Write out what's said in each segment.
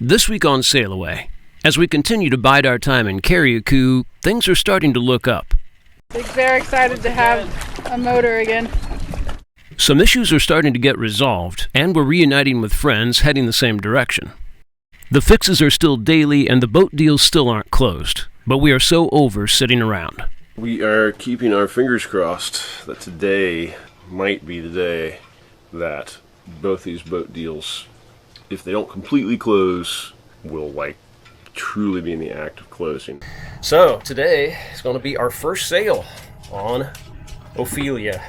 This week on SailAway, as we continue to bide our time in Carriacou, things are starting to look up. Very excited to have a motor again. Some issues are starting to get resolved, and we're reuniting with friends heading the same direction. The fixes are still daily, and the boat deals still aren't closed, but we are so over sitting around. We are keeping our fingers crossed that today might be the day that both these boat deals, if they don't completely close, will truly be in the act of closing. So today is going to be our first sail on Ophelia.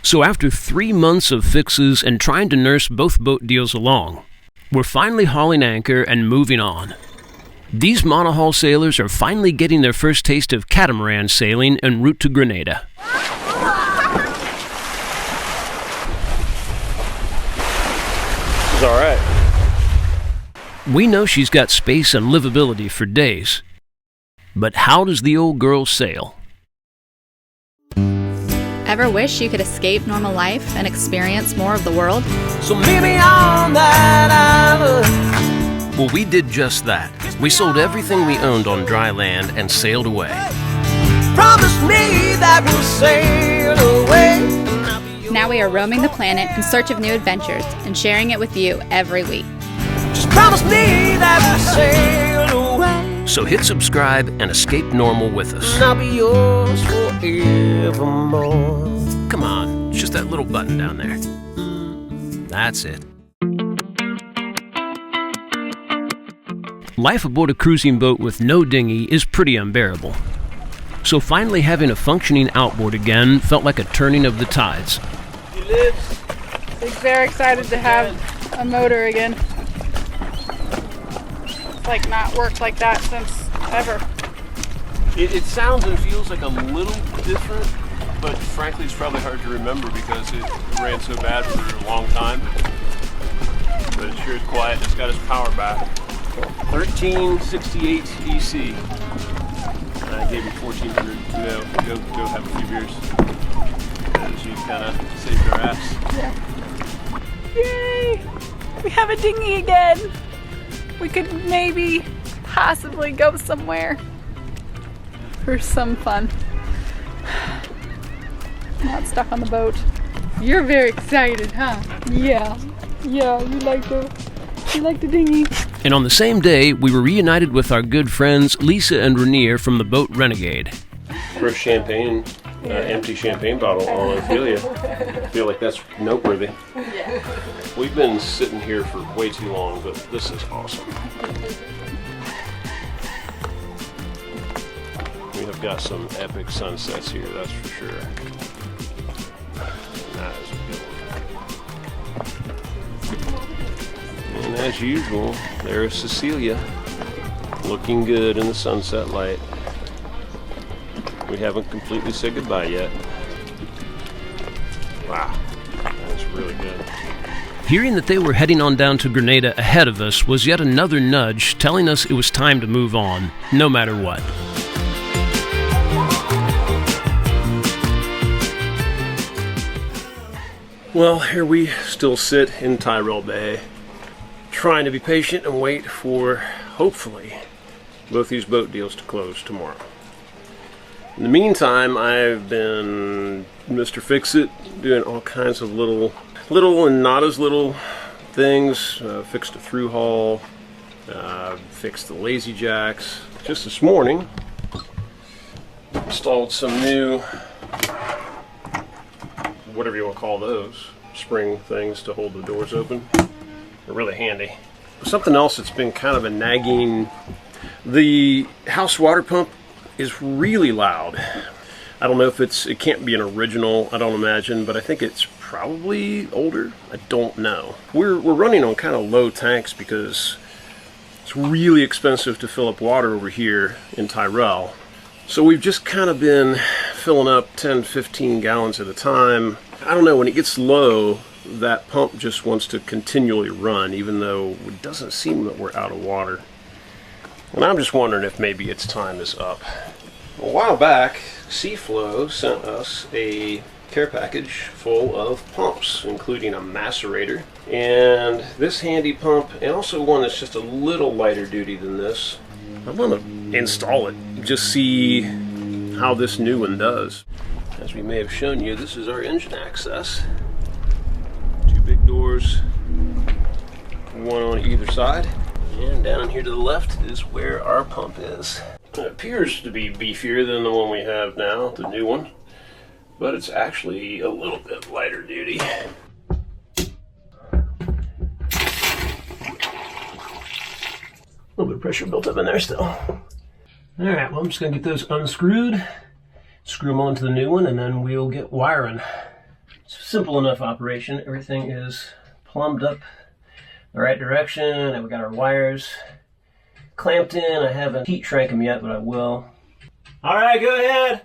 So after 3 months of fixes and trying to nurse both boat deals along, we're finally hauling anchor and moving on. These MONOHULL sailors are finally getting their first taste of catamaran sailing en route to Grenada. All right. We know she's got space and livability for days. But how does the old girl sail? Ever wish you could escape normal life and experience more of the world? So maybe on that island. Well, we did just that. We sold everything we owned on dry land and sailed away. Promise me that we'll sail away. Now we are roaming the planet in search of new adventures and sharing it with you every week. Just promise me that we'll sail away. So hit subscribe and escape normal with us. I'll be yours forevermore. Come on, it's just that little button down there. That's it. Life aboard a cruising boat with no dinghy is pretty unbearable. So finally having a functioning outboard again felt like a turning of the tides. Very excited to have a motor again. It's not worked like that since ever. It sounds and feels like a little different, but frankly it's probably hard to remember because it ran so bad for a long time. But it sure is quiet. It's got its power back. 1368 EC. I gave you 1400 to go have a few beers. She kind of saved our ass. Yeah. Yay! We have a dinghy again. We could maybe, possibly go somewhere for some fun. Not stuck on the boat. You're very excited, huh? Yeah. Yeah, you like the dinghy. And on the same day, we were reunited with our good friends Lisa and Rainier from the boat Renegade. First champagne, empty champagne bottle on Ophelia. I feel like that's noteworthy. Yeah. We've been sitting here for way too long, but this is awesome. We have got some epic sunsets here, that's for sure. And that is a good one. And as usual, there's Cecilia, looking good in the sunset light. We haven't completely said goodbye yet. Wow, that's really good. Hearing that they were heading on down to Grenada ahead of us was yet another nudge telling us it was time to move on, no matter what. Well, here we still sit in Tyrrell Bay, trying to be patient and wait for, hopefully, both these boat deals to close tomorrow. In the meantime, I've been Mr. Fix-It, doing all kinds of little and not as little things. Fixed a through hull, fixed the lazy jacks. Just this morning, installed some new, whatever you want to call those, spring things to hold the doors open. They're really handy. Something else that's been kind of a nagging, the house water pump is really loud. I don't know if it can't be an original, I don't imagine, but I think it's probably older. I don't know. We're running on kind of low tanks because it's really expensive to fill up water over here in Tyrrell. So we've just kind of been filling up 10, 15 gallons at a time. I don't know, when it gets low, that pump just wants to continually run, even though it doesn't seem that we're out of water. And I'm just wondering if maybe its time is up. A while back, Seaflow sent us a care package full of pumps, including a macerator, and this handy pump, and also one that's just a little lighter duty than this. I want to install it, just see how this new one does. As we may have shown you, this is our engine access. Two big doors, one on either side, and down here to the left is where our pump is. It appears to be beefier than the one we have now, the new one, but it's actually a little bit lighter duty. A little bit of pressure built up in there still. Alright, well I'm just going to get those unscrewed, screw them onto the new one, and then we'll get wiring. It's a simple enough operation. Everything is plumbed up the right direction, and we got our wires clamped in. I haven't heat shrank them yet, but I will. Alright, go ahead!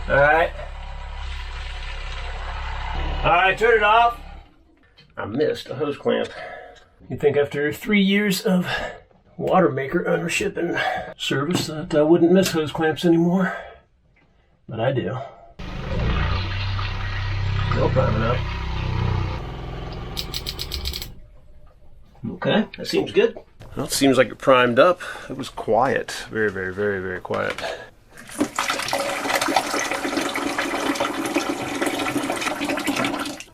Alright. Alright, turn it off. I missed a hose clamp. You'd think after 3 years of water maker ownership and service that I wouldn't miss hose clamps anymore. But I do. No priming up. Okay, that seems good. Well, it seems like it primed up. It was quiet. Very, very, very, very quiet.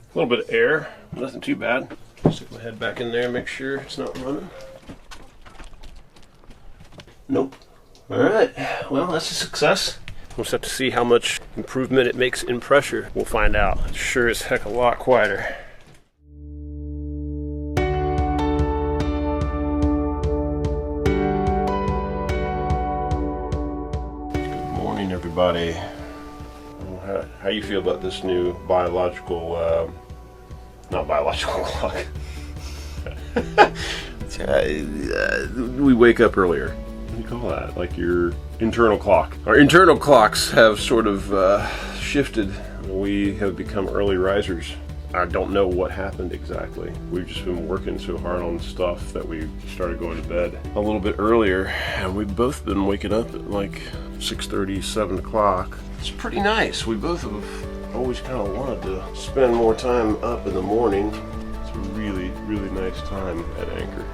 A little bit of air, nothing too bad. Stick my head back in there, make sure it's not running. Nope. Alright, well that's a success. We'll just have to see how much improvement it makes in pressure. We'll find out. It's sure as heck a lot quieter. Good morning, everybody. How you feel about this new biological, not biological clock? We wake up earlier. What do you call that? Like your internal clock. Our internal clocks have sort of shifted. We have become early risers. I don't know what happened exactly. We've just been working so hard on stuff that we started going to bed a little bit earlier, and we've both been waking up at like 6:30, 7 o'clock. It's pretty nice. We both have always kind of wanted to spend more time up in the morning. It's a really, really nice time at anchor.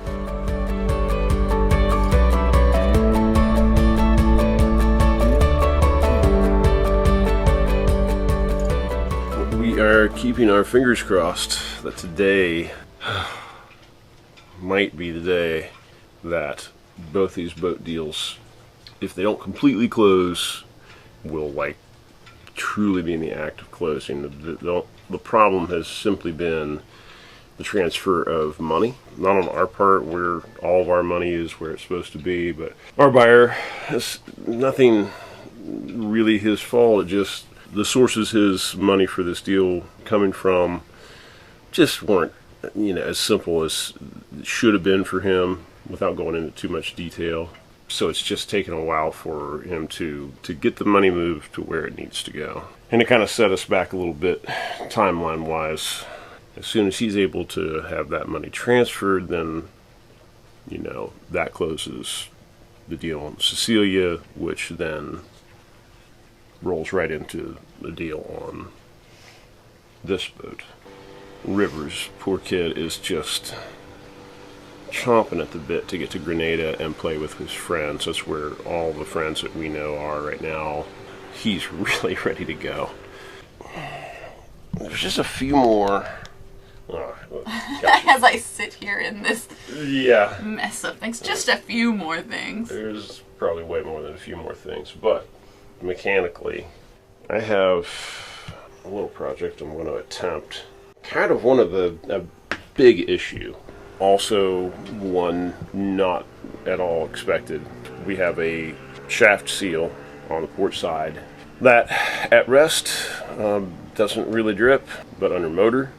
We are keeping our fingers crossed that today might be the day that both these boat deals, if they don't completely close, will like truly be in the act of closing. The problem has simply been the transfer of money. Not on our part, where all of our money is where it's supposed to be, but our buyer has nothing really his fault. It just the sources his money for this deal coming from just weren't, as simple as it should have been for him, without going into too much detail. So it's just taken a while for him to get the money moved to where it needs to go. And it kind of set us back a little bit timeline-wise. As soon as he's able to have that money transferred, then, that closes the deal on Cecilia, which then rolls right into the deal on this boat. Rivers, poor kid, is just chomping at the bit to get to Grenada and play with his friends. That's where all the friends that we know are right now. He's really ready to go. There's just a few more. As I sit here in this mess of things, just a few more things. There's probably way more than a few more things, but mechanically, I have a little project I'm going to attempt. Kind of a big issue. Also, one not at all expected. We have a shaft seal on the port side that, at rest, doesn't really drip, but under motor,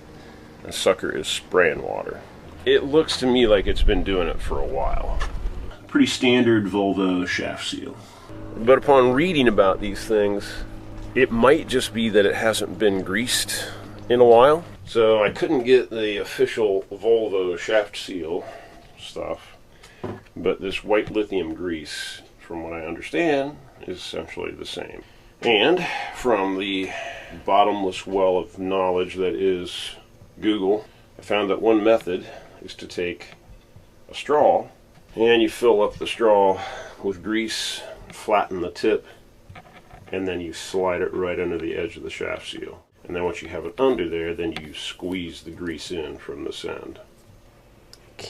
the sucker is spraying water. It looks to me like it's been doing it for a while. Pretty standard Volvo shaft seal. But upon reading about these things, it might just be that it hasn't been greased in a while. So I couldn't get the official Volvo shaft seal stuff, but this white lithium grease, from what I understand, is essentially the same. And from the bottomless well of knowledge that is Google, I found that one method is to take a straw and you fill up the straw with grease, flatten the tip, and then you slide it right under the edge of the shaft seal. And then once you have it under there, then you squeeze the grease in from this end. I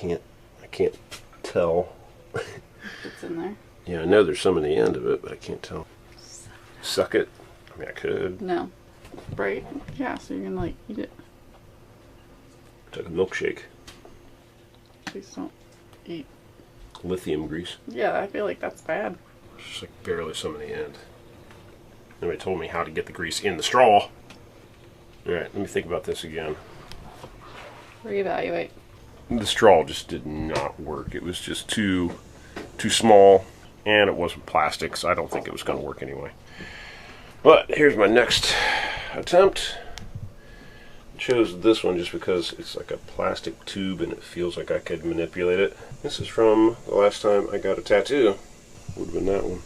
can't tell. It's in there. Yeah, I know there's some in the end of it, but I can't tell. Suck it? I mean, I could. No. Right? Yeah, so you can like eat it. It's like a milkshake. Please don't eat. Lithium grease. Yeah, I feel like that's bad. It's just like barely some in the end. Nobody told me how to get the grease in the straw. Alright, let me think about this again. Reevaluate. The straw just did not work. It was just too small, and it wasn't plastic, so I don't think it was going to work anyway. But here's my next attempt. I chose this one just because it's like a plastic tube and it feels like I could manipulate it. This is from the last time I got a tattoo. Would have been that one.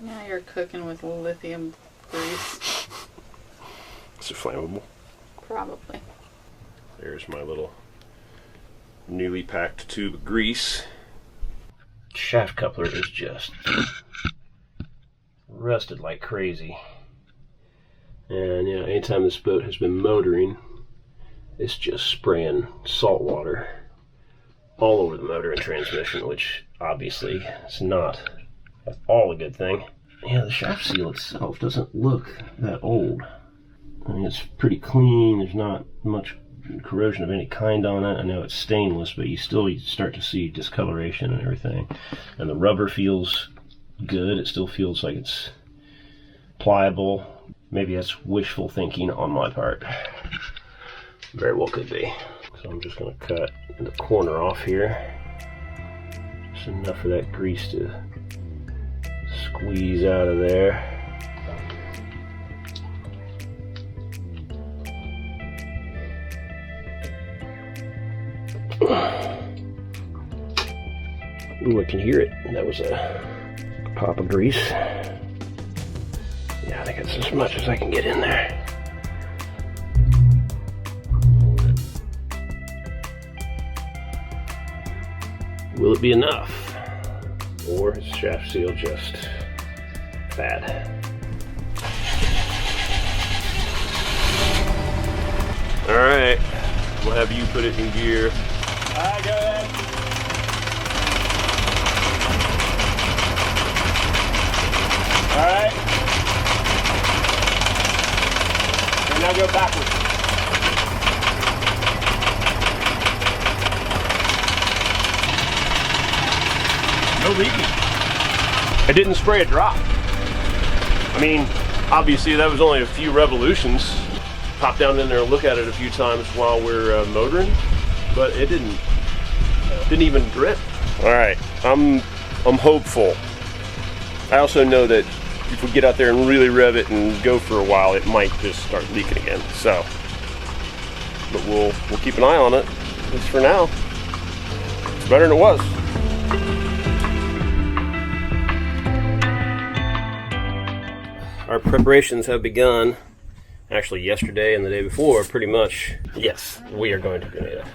Now you're cooking with lithium grease. Is it flammable? Probably. There's my little newly packed tube of grease. Shaft coupler is just rusted like crazy. And yeah, anytime this boat has been motoring, it's just spraying salt water all over the motor and transmission, which obviously is not at all a good thing. Yeah, the shaft seal itself doesn't look that old. I mean, it's pretty clean. There's not much corrosion of any kind on it. I know it's stainless, but you start to see discoloration and everything. And the rubber feels good. It still feels like it's pliable. Maybe that's wishful thinking on my part. Very well could be. So I'm just going to cut the corner off here. Just enough for that grease to squeeze out of there. Ooh, I can hear it. That was a pop of grease. Yeah, I think that's as much as I can get in there. Will it be enough? Or is shaft seal just bad? Alright, we'll have you put it in gear. Alright, go ahead. Alright. And now go backwards. No leaking. I didn't spray a drop. I mean, obviously that was only a few revolutions. Pop down in there and look at it a few times while we're motoring, but it didn't even drip. All right, I'm hopeful. I also know that if we get out there and really rev it and go for a while, it might just start leaking again. So, but we'll keep an eye on it. At least for now, it's better than it was. Our preparations have begun. Actually, yesterday and the day before, pretty much. Yes, we are going to Grenada.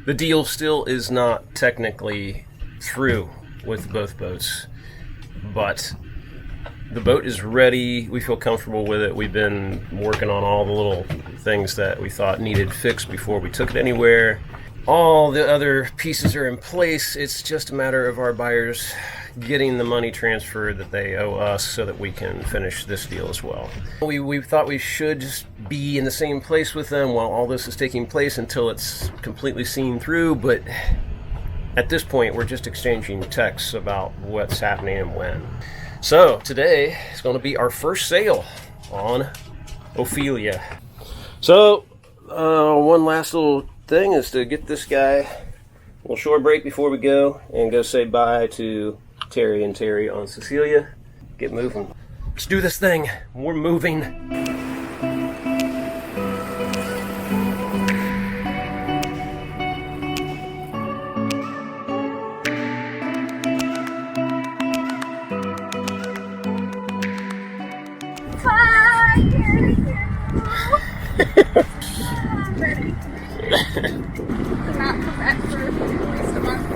The deal still is not technically through with both boats, but the boat is ready. We feel comfortable with it. We've been working on all the little things that we thought needed fixed before we took it anywhere. All the other pieces are in place. It's just a matter of our buyers getting the money transferred that they owe us so that we can finish this deal as well. We thought we should just be in the same place with them while all this is taking place until it's completely seen through, but at this point we're just exchanging texts about what's happening and when. So today is going to be our first sail on Ophelia. So one last little thing is to get this guy a little shore break before we go and go say bye to Terry and Terry on Cecilia. Get moving. Let's do this thing. We're moving. Ready. Not come back for at least a month.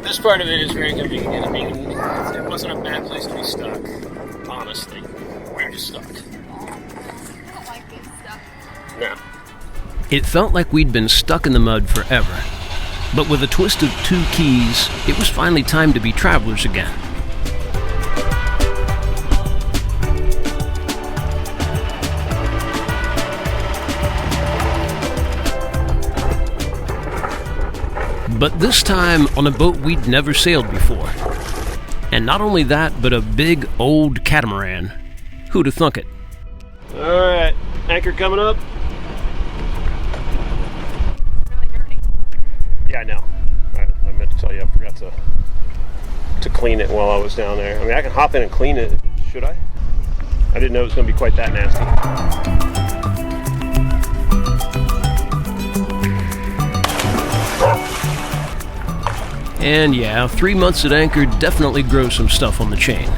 This part of it is very convenient. I mean, it wasn't a bad place to be stuck. Honestly, we're just stuck. I don't like being stuck. No. It felt like we'd been stuck in the mud forever. But with a twist of 2 keys, it was finally time to be travelers again. But this time on a boat we'd never sailed before. And not only that, but a big old catamaran. Who'd have thunk it? Alright, anchor coming up. It's really dirty. Yeah, I know. I meant to tell you, I forgot to clean it while I was down there. I mean, I can hop in and clean it. Should I? I didn't know it was going to be quite that nasty. And yeah, 3 months at anchor definitely grows some stuff on the chain.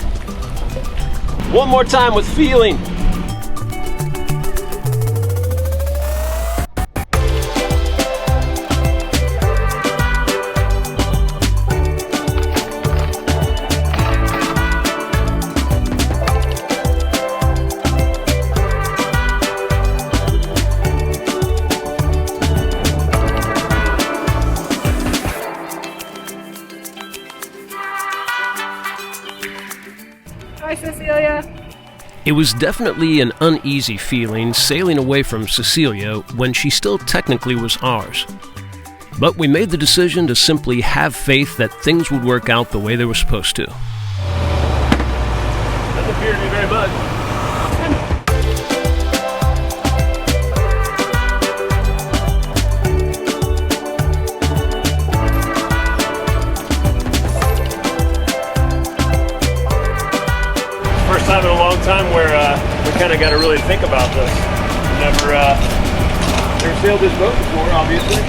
One more time with feeling. Hi, Cecilia. It was definitely an uneasy feeling sailing away from Cecilia when she still technically was ours. But we made the decision to simply have faith that things would work out the way they were supposed to. Doesn't appear to be very much. First time in a long time where we kind of got to really think about this. Never sailed this boat before, obviously.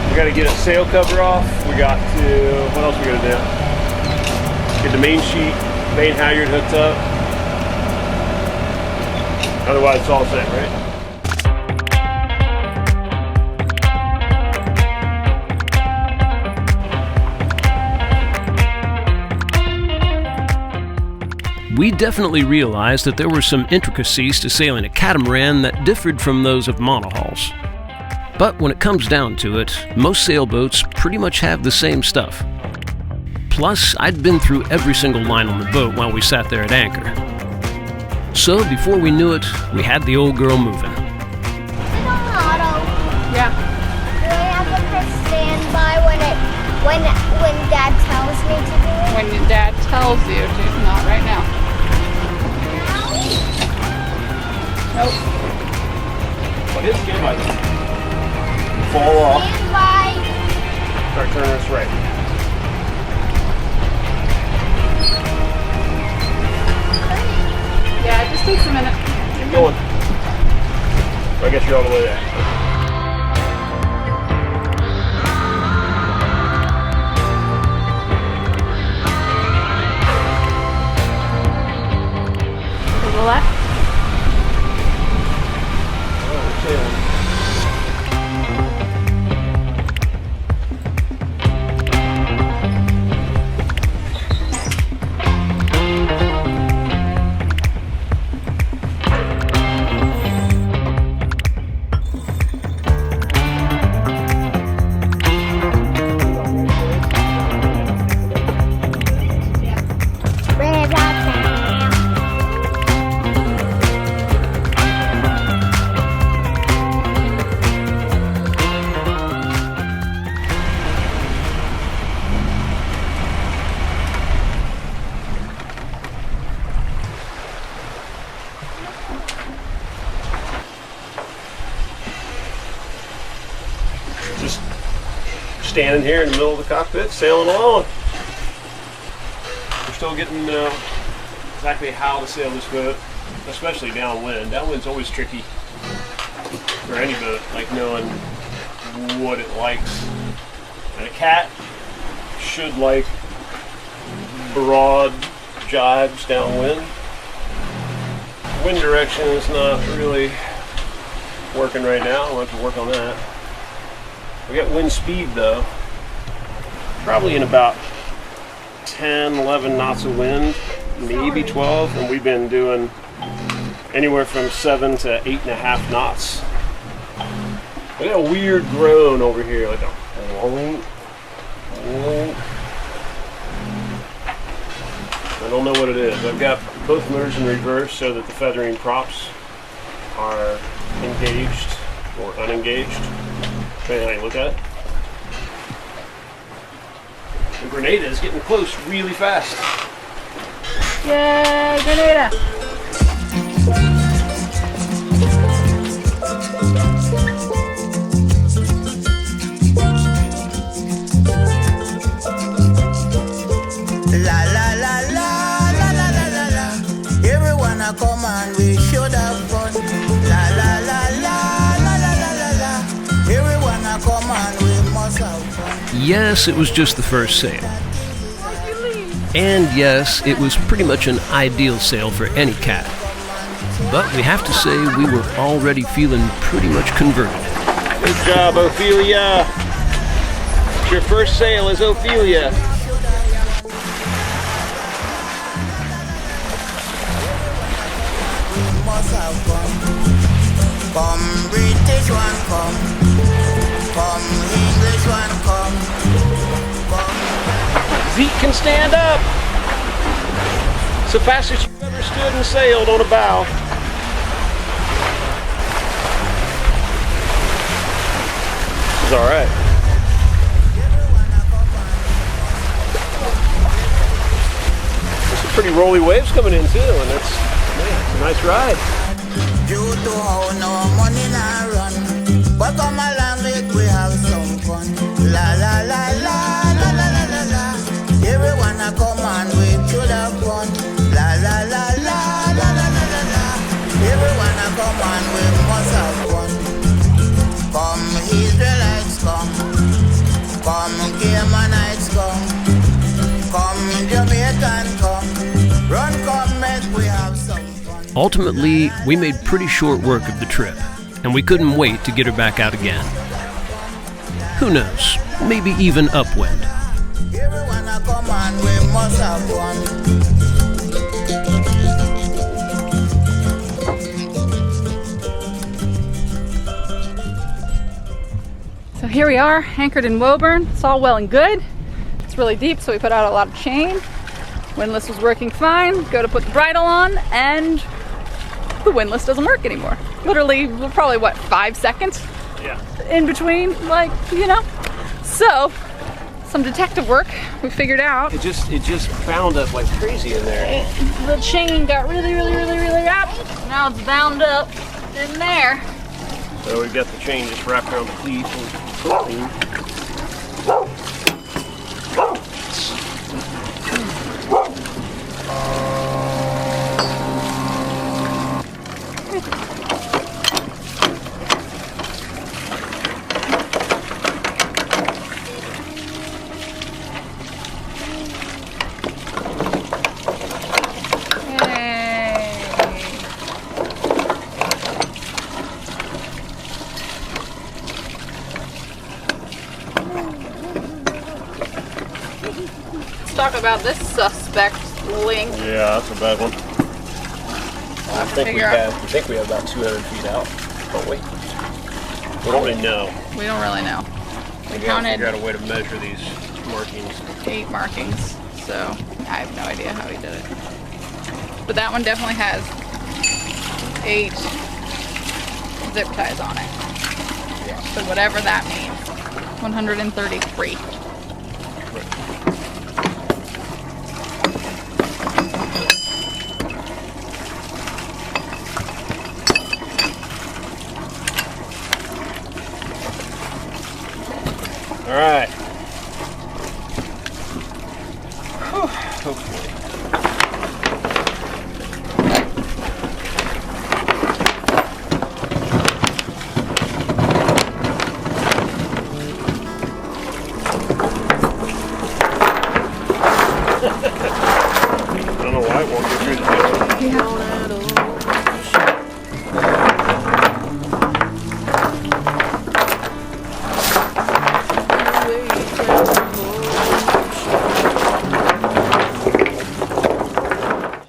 We got to get a sail cover off. We got to, what else we got to do? Get the main sheet, main halyard hooked up. Otherwise, it's all set, right? We definitely realized that there were some intricacies to sailing a catamaran that differed from those of monohulls. But when it comes down to it, most sailboats pretty much have the same stuff. Plus, I'd been through every single line on the boat while we sat there at anchor. So before we knew it, we had the old girl moving. Yeah. Do I have to press standby when Dad tells me to do it? When your dad tells you to, not right now. Nope. Well, hit standby then. Fall off. Standby. Start turning this right. Yeah, it just takes a minute. Keep going. I guess you're all the way there. To the left. Oh, we're sailing. Just standing here in the middle of the cockpit, sailing along. We're still getting exactly how to sail this boat, especially downwind. Downwind's always tricky for any boat, like knowing what it likes. And a cat should like broad jives downwind. Wind direction is not really working right now. I'll have to work on that. We got wind speed though. Probably in about 10, 11 knots of wind, maybe 12, and we've been doing anywhere from 7 to 8.5 knots. I got a weird groan over here, like a I don't know what it is. I've got both motors in reverse so that the feathering props are engaged or unengaged. Depending on how you look at it. The Grenada is getting close really fast. Yay, Grenada! La la la la la la la la la. Everyone a come and we should have fun. La la la la la la la la la. Everyone a come and we must have fun. Yes, it was just the first sail. And yes, it was pretty much an ideal sail for any cat. But we have to say we were already feeling pretty much converted. Good job, Ophelia. Your first sail is Ophelia. Must have fun. Come British one, come. Come English one, come. Zeke can stand up. It's the fastest you've ever stood and sailed on a bow. It's all right. There's some pretty rolly waves coming in too, and it's a nice ride. Due to how no money now run, but come along with we have some fun. La la la la la la la la la. Everyone a come and we should have fun. La la la la la la la la la. Everyone a come and we must have fun. Come Israelites come, come Canaanites come, come Jamaican come. Run come make we have some fun. Ultimately, we made pretty short work of the trip, and we couldn't wait to get her back out again. Who knows, maybe even upwind. Everyone a come and we must have fun. So here we are, anchored in Woburn. It's all well and good. It's really deep, so we put out a lot of chain. Windlass was working fine. Go to put the bridle on, and the windlass doesn't work anymore. Literally, probably what, 5 seconds? Yeah. In between, like, you know. So, some detective work we figured out. It just bound up like crazy in there. The chain got really wrapped. Now it's bound up in there. So we've got the chain just wrapped around the cleat. Talk about this suspect link. Yeah, that's a bad one. I think we have about 200 feet out. But wait, we don't really know. We don't really know. We We gotta counted figure out a way to measure these markings. 8 markings, so I have no idea how he did it. But that one definitely has 8 zip ties on it. So whatever that means. 133. All right.